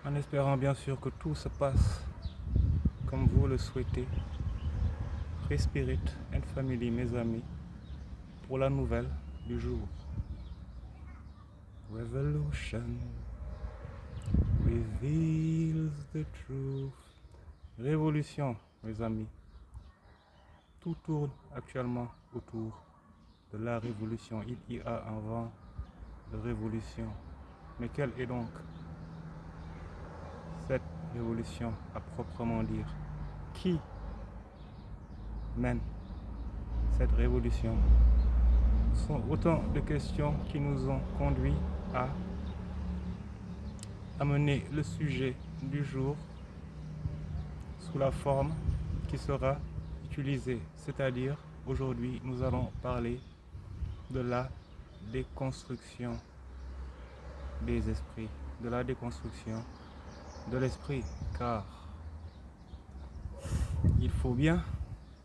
en espérant bien sûr que tout se passe comme vous le souhaitez. Free Spirit and Family, mes amis, pour la nouvelle du jour. Revolution reveals the truth. Révolution, mes amis. Tout tourne actuellement autour de la révolution. Il y a un vent de révolution. Mais quelle est donc cette révolution à proprement dire? Qui mène cette révolution? Ce sont autant de questions qui nous ont conduits à amener le sujet du jour sous la forme qui sera utilisée. C'est-à-dire, aujourd'hui, nous allons parler de la déconstruction des esprits, de la déconstruction de l'esprit, car il faut bien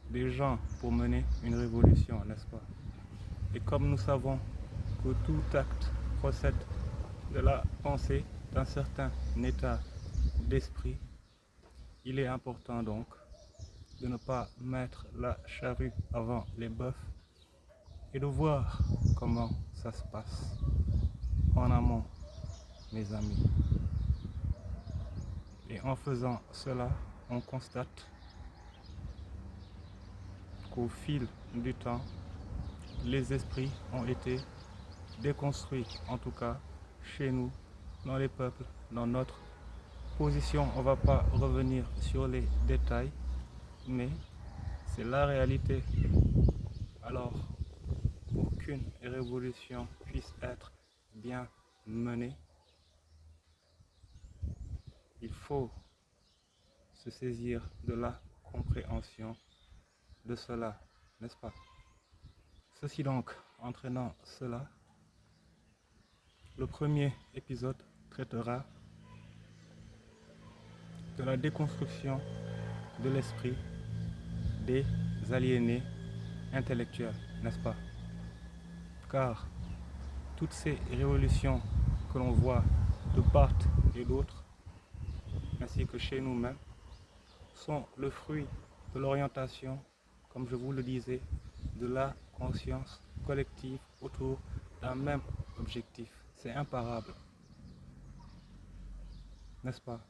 des gens pour mener une révolution, n'est-ce pas? Et comme nous savons que tout acte procède de la pensée d'un certain état d'esprit, il est important donc de ne pas mettre la charrue avant les bœufs et de voir comment ça se passe en amont, mes amis. Et en faisant cela, on constate qu'au fil du temps, les esprits ont été déconstruits, en tout cas chez nous, dans les peuples, dans notre position. On ne va pas revenir sur les détails, mais c'est la réalité. Alors, pour qu'une révolution puisse être bien menée, il faut se saisir de la compréhension de cela, n'est-ce pas? Ceci donc, entraînant cela, le premier épisode traitera de la déconstruction de l'esprit des aliénés intellectuels, n'est-ce pas? Car toutes ces révolutions que l'on voit de part et d'autre, ainsi que chez nous-mêmes, sont le fruit de l'orientation, comme je vous le disais, de la conscience collective autour d'un même objectif. C'est imparable, n'est-ce pas?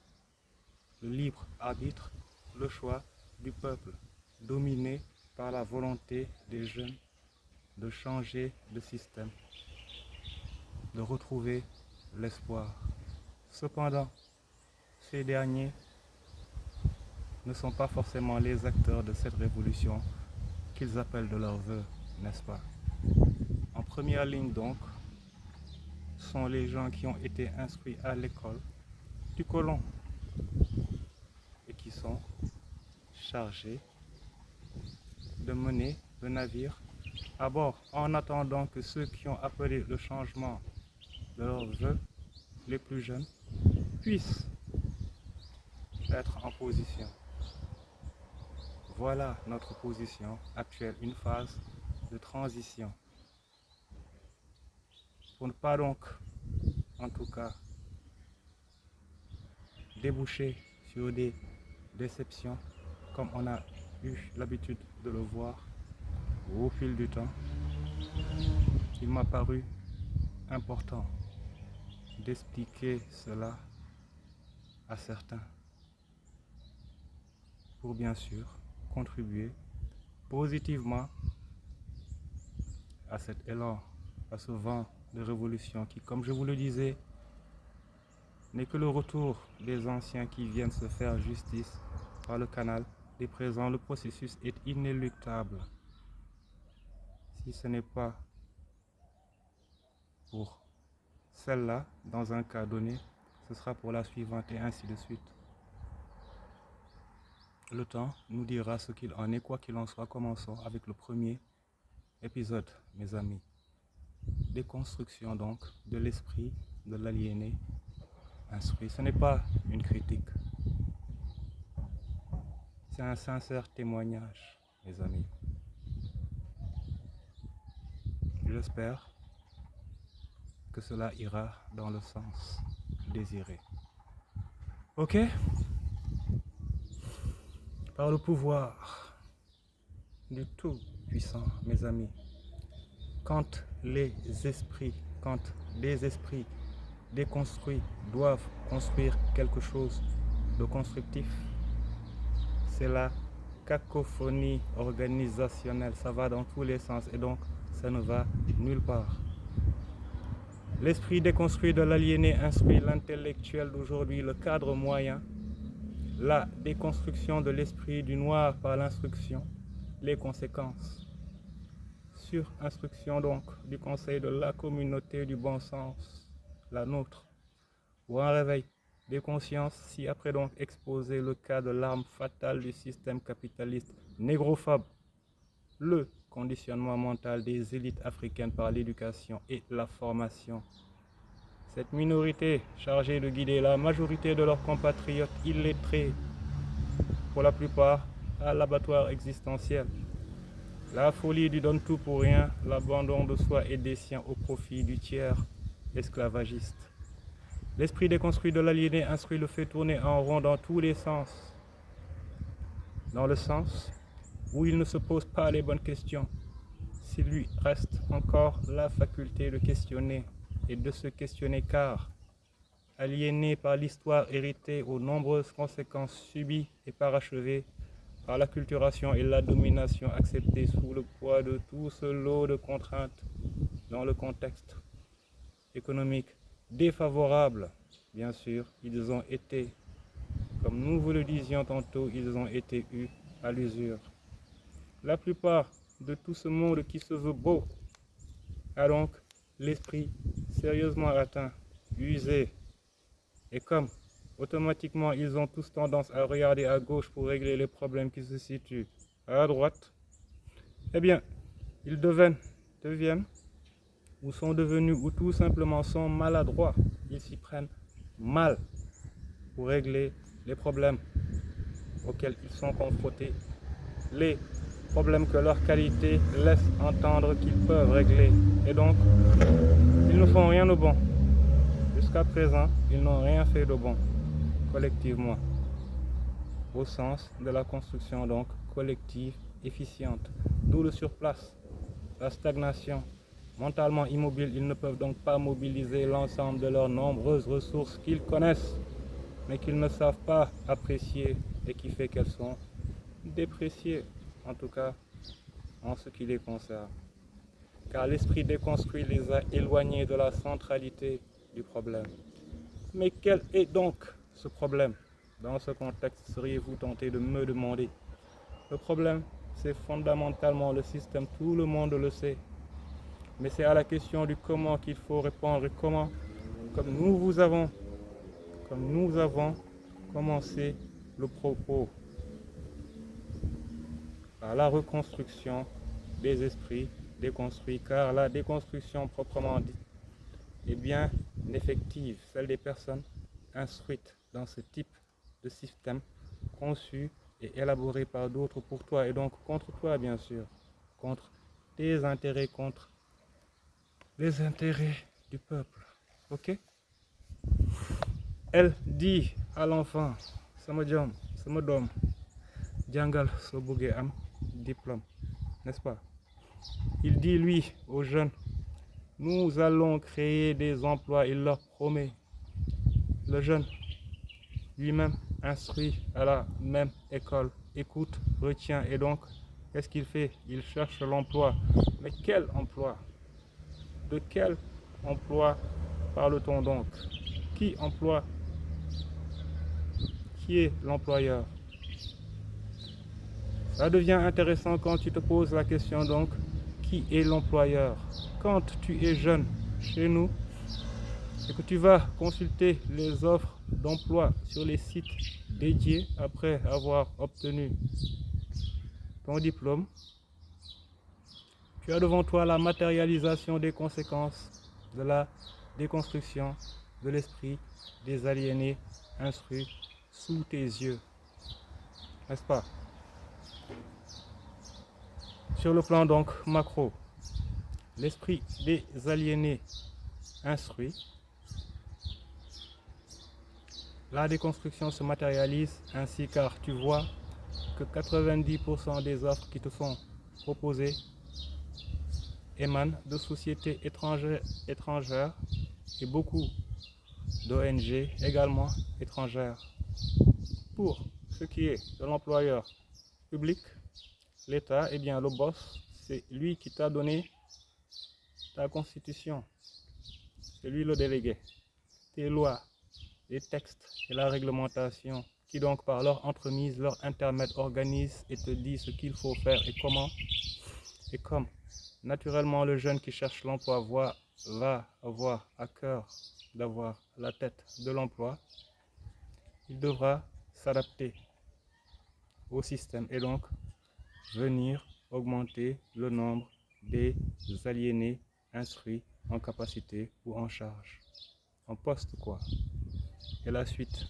Le libre arbitre, le choix du peuple, dominé par la volonté des jeunes de changer de système, de retrouver l'espoir. Cependant, ces derniers ne sont pas forcément les acteurs de cette révolution qu'ils appellent de leur vœu, n'est-ce pas? En première ligne donc, sont les gens qui ont été instruits à l'école du colon et qui sont chargés de mener le navire à bord en attendant que ceux qui ont appelé le changement de leurs vœux, les plus jeunes, puissent être en position. Voilà notre position actuelle, une phase de transition. Pour ne pas donc, en tout cas, déboucher sur des déceptions, comme on a eu l'habitude de le voir au fil du temps, il m'a paru important d'expliquer cela à certains pour bien sûr contribuer positivement à cet élan, à ce vent de révolution qui, comme je vous le disais, n'est que le retour des anciens qui viennent se faire justice par le canal des présents. Le processus est inéluctable. Si ce n'est pas pour celle-là, dans un cas donné, ce sera pour la suivante et ainsi de suite. Le temps nous dira ce qu'il en est, quoi qu'il en soit. Commençons avec le premier épisode, mes amis. Déconstruction donc de l'esprit de l'aliéné instruit. Ce n'est pas une critique. C'est un sincère témoignage, mes amis. J'espère que cela ira dans le sens désiré. Ok? Par le pouvoir du Tout-Puissant, mes amis, quand les esprits déconstruits doivent construire quelque chose de constructif, c'est la cacophonie organisationnelle. Ça va dans tous les sens et donc ça ne va nulle part. L'esprit déconstruit de l'aliéné instruit l'intellectuel d'aujourd'hui, le cadre moyen, la déconstruction de l'esprit du noir par l'instruction, les conséquences. Sur instruction donc du conseil de la communauté du bon sens, la nôtre, ou un réveil des consciences, si après donc exposer le cas de l'arme fatale du système capitaliste négrophobe, le conditionnement mental des élites africaines par l'éducation et la formation. Cette minorité chargée de guider la majorité de leurs compatriotes illettrés, pour la plupart à l'abattoir existentiel. La folie du donne tout pour rien, l'abandon de soi et des siens au profit du tiers esclavagiste. L'esprit déconstruit de l'aliéné instruit le fait tourner en rond dans tous les sens. Dans le sens où il ne se pose pas les bonnes questions, s'il lui reste encore la faculté de questionner et de se questionner car, aliéné par l'histoire héritée aux nombreuses conséquences subies et parachevées par l'acculturation et la domination acceptée sous le poids de tout ce lot de contraintes dans le contexte économique défavorable, bien sûr, ils ont été, comme nous vous le disions tantôt, ils ont été eus à l'usure. La plupart de tout ce monde qui se veut beau a donc l'esprit sérieusement atteint, usé, et comme automatiquement ils ont tous tendance à regarder à gauche pour régler les problèmes qui se situent à droite, eh bien, ils deviennent ou sont devenus ou tout simplement sont maladroits. Ils s'y prennent mal pour régler les problèmes auxquels ils sont confrontés, les problèmes que leur qualité laisse entendre qu'ils peuvent régler. Et donc, ils ne font rien de bon. Jusqu'à présent, ils n'ont rien fait de bon, collectivement, au sens de la construction donc collective efficiente. D'où le surplace, la stagnation. Mentalement immobiles, ils ne peuvent donc pas mobiliser l'ensemble de leurs nombreuses ressources qu'ils connaissent, mais qu'ils ne savent pas apprécier et qui fait qu'elles sont dépréciées, en tout cas en ce qui les concerne. Car l'esprit déconstruit les a éloignés de la centralité du problème. Mais quel est donc ce problème? Dans ce contexte, seriez-vous tenté de me demander? Le problème, c'est fondamentalement le système, tout le monde le sait. Mais c'est à la question du comment qu'il faut répondre. Et comment, comme nous avons commencé le propos, par la reconstruction des esprits déconstruits, car la déconstruction proprement dite est bien effective, celle des personnes instruites dans ce type de système conçu et élaboré par d'autres pour toi et donc contre toi bien sûr, contre tes intérêts, contre les intérêts du peuple. Ok? Elle dit à l'enfant, sama dom, jangal so bëggee am diplôme, n'est-ce pas? Il dit lui aux jeunes, nous allons créer des emplois, il leur promet. Le jeune, lui-même instruit à la même école, écoute, retient et donc, qu'est-ce qu'il fait? Il cherche l'emploi. Mais quel emploi? De quel emploi parle-t-on donc? Qui emploie? Qui est l'employeur? Ça devient intéressant quand tu te poses la question donc, qui est l'employeur? Quand tu es jeune chez nous et que tu vas consulter les offres d'emploi sur les sites dédiés après avoir obtenu ton diplôme, tu as devant toi la matérialisation des conséquences de la déconstruction de l'esprit des aliénés instruits sous tes yeux, n'est-ce pas? Sur le plan donc macro, l'esprit des aliénés instruits La déconstruction se matérialise ainsi car tu vois que 90% des offres qui te sont proposées émanent de sociétés étrangères et beaucoup d'ONG également étrangères. Pour ce qui est de l'employeur public, l'État, eh bien le boss, c'est lui qui t'a donné ta constitution, c'est lui le délégué. Tes lois, les textes et la réglementation qui donc par leur entremise, leur intermède organisent et te disent ce qu'il faut faire et comment. Et comme naturellement le jeune qui cherche l'emploi va avoir à cœur d'avoir la tête de l'emploi, il devra s'adapter au système et donc venir augmenter le nombre des aliénés instruits en capacité ou en charge, en poste quoi. Et la suite,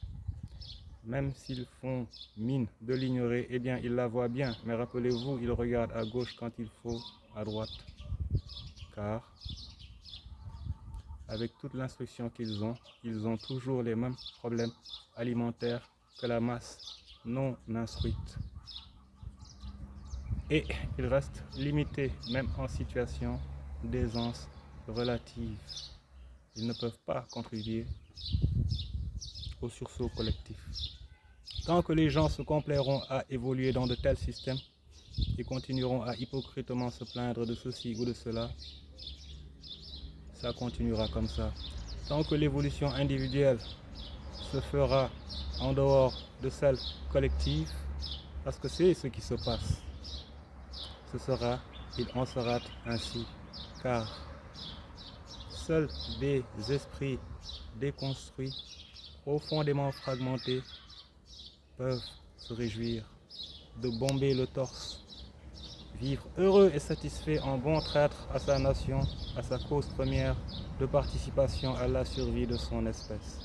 même s'ils font mine de l'ignorer, eh bien ils la voient bien, mais rappelez-vous, ils regardent à gauche quand il faut à droite, car avec toute l'instruction qu'ils ont toujours les mêmes problèmes alimentaires que la masse non instruite. Et ils restent limités, même en situation d'aisance relative. Ils ne peuvent pas contribuer au sursaut collectif. Tant que les gens se complairont à évoluer dans de tels systèmes et continueront à hypocritement se plaindre de ceci ou de cela, ça continuera comme ça. Tant que l'évolution individuelle se fera en dehors de celle collective, parce que c'est ce qui se passe, il en sera ainsi, car seuls des esprits déconstruits, profondément fragmentés, peuvent se réjouir de bomber le torse, vivre heureux et satisfait en bon traître à sa nation, à sa cause première de participation à la survie de son espèce.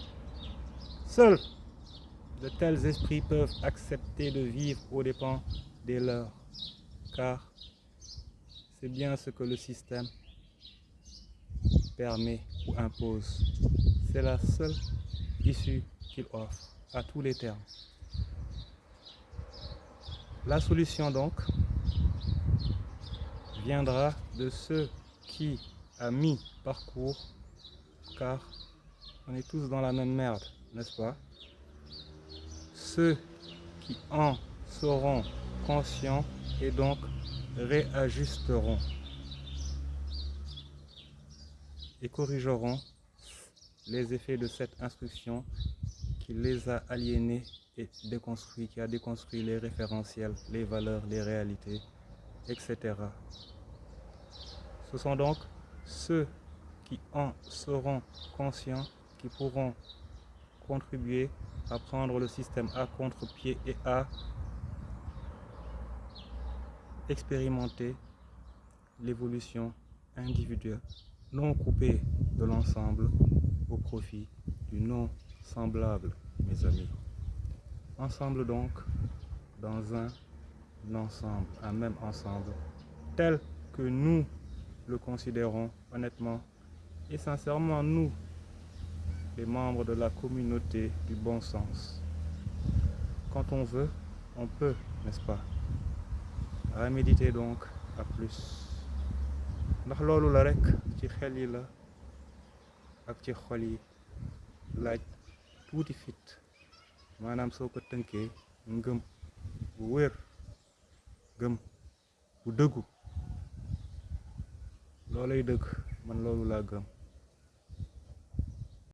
Seuls de tels esprits peuvent accepter de vivre aux dépens des leurs, car c'est bien ce que le système permet ou impose. C'est la seule issue qu'il offre à tous les termes. La solution donc viendra de ceux qui, à mi-parcours, car on est tous dans la même merde, n'est-ce pas? Ceux qui en seront conscients et donc réajusteront et corrigeront les effets de cette instruction qui les a aliénés et déconstruits, qui a déconstruit les référentiels, les valeurs, les réalités, etc. Ce sont donc ceux qui en seront conscients qui pourront contribuer à prendre le système à contre-pied et à expérimenter l'évolution individuelle non coupée de l'ensemble au profit du non semblable, mes amis. Ensemble donc, dans un ensemble, un même ensemble, tel que nous le considérons honnêtement et sincèrement, nous, les membres de la communauté du bon sens. Quand on veut, on peut, n'est-ce pas? Reméditer donc à plus. ndax loolu la rek ci xel yi la ak ci xol yi laaj tuuti fit maanaam soo ko tënkee ngëm bu wér gëm bu dëggu loolay dëgg man loolu laa gëm